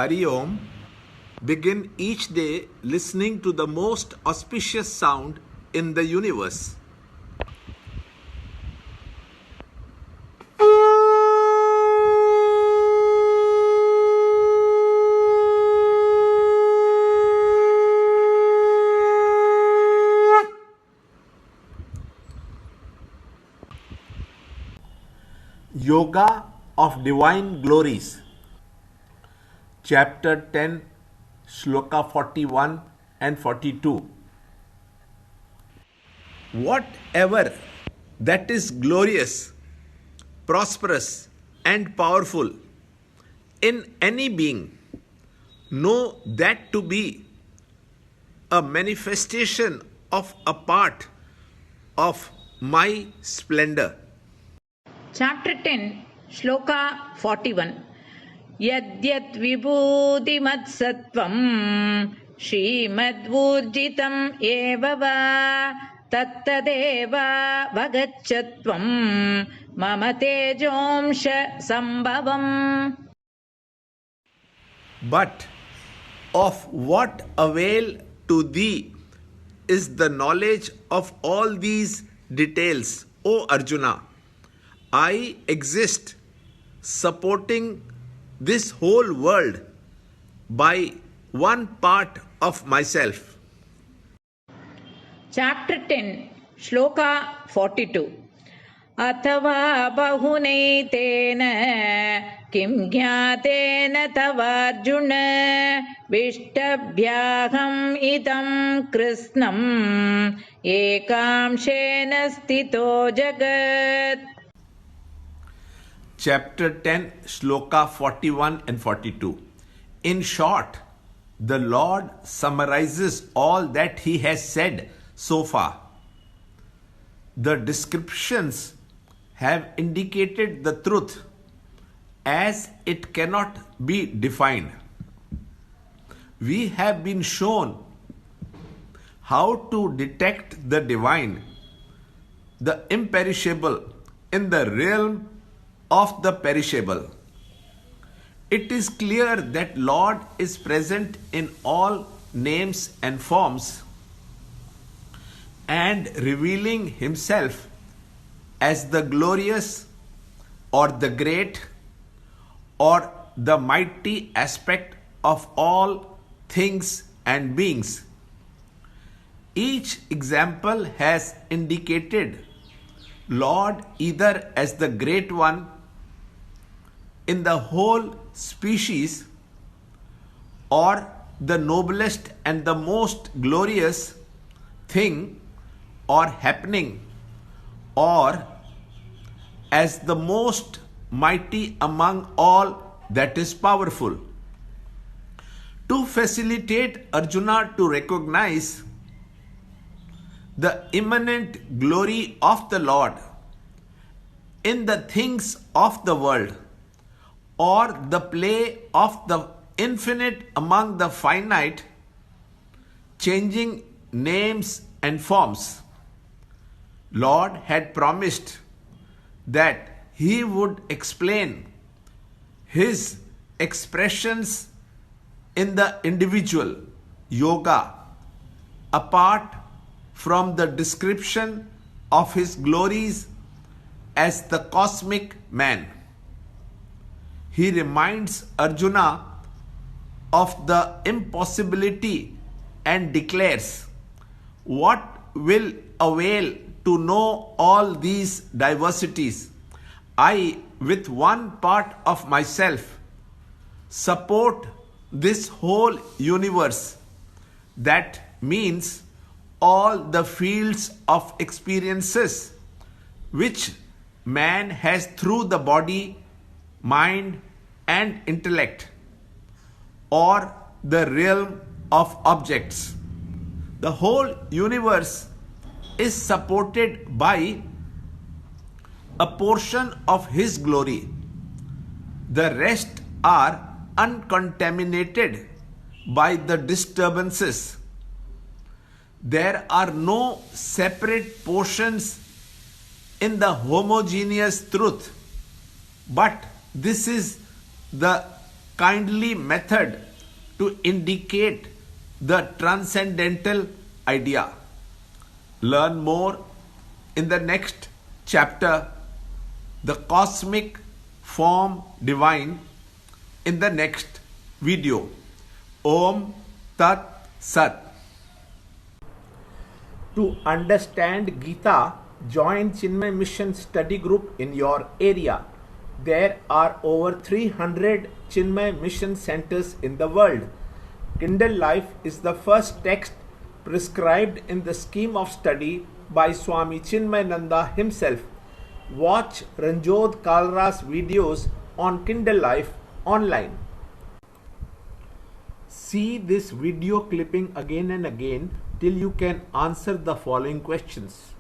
Hari Om, begin each day listening to the most auspicious sound in the universe. Yoga of Divine Glories, Chapter 10, Shloka 41 and 42. Whatever that is glorious, prosperous, and powerful in any being, know that to be a manifestation of a part of my splendor. Chapter 10, Shloka 41. Yadyat vibhudimat sattvam Srimad eva va tattadeva vagachatvam mama tejomsha sambhavam. But of what avail to thee is the knowledge of all these details, O Arjuna? I exist supporting this whole world by one part of myself. Chapter 10, Shloka 42. Athava bahunaitena kim jnatena tavarjuna vishtabhyaham idam krishnam ekamshena stito jagat. Chapter 10, Shloka 41 and 42. In short, the Lord summarizes all that he has said so far. The descriptions have indicated the truth as it cannot be defined. We have been shown how to detect the divine, the imperishable, in the realm of the perishable. It is clear that Lord is present in all names and forms and revealing himself as the glorious or the great or the mighty aspect of all things and beings. Each example has indicated Lord either as the great one in the whole species or the noblest and the most glorious thing or happening, or as the most mighty among all that is powerful. To facilitate Arjuna to recognize the immanent glory of the Lord in the things of the world, or the play of the infinite among the finite, changing names and forms, Lord had promised that he would explain his expressions in the individual yoga apart from the description of his glories as the cosmic man. He reminds Arjuna of the impossibility and declares, what will avail to know all these diversities? I, with one part of myself, support this whole universe. That means all the fields of experiences which man has through the body, mind and intellect, or the realm of objects. The whole universe is supported by a portion of his glory. The rest are uncontaminated by the disturbances. There are no separate portions in the homogeneous truth, but this is the kindly method to indicate the transcendental idea. Learn more in the next chapter, the cosmic form divine, in the next video. Om Tat Sat. To understand Gita, join Chinmaya Mission study group in your area. There are over 300 Chinmaya Mission centers in the world. Kindle Life is the first text prescribed in the scheme of study by Swami Chinmayananda himself. Watch Ranjod Kalra's videos on Kindle Life online. See this video clipping again and again till you can answer the following questions.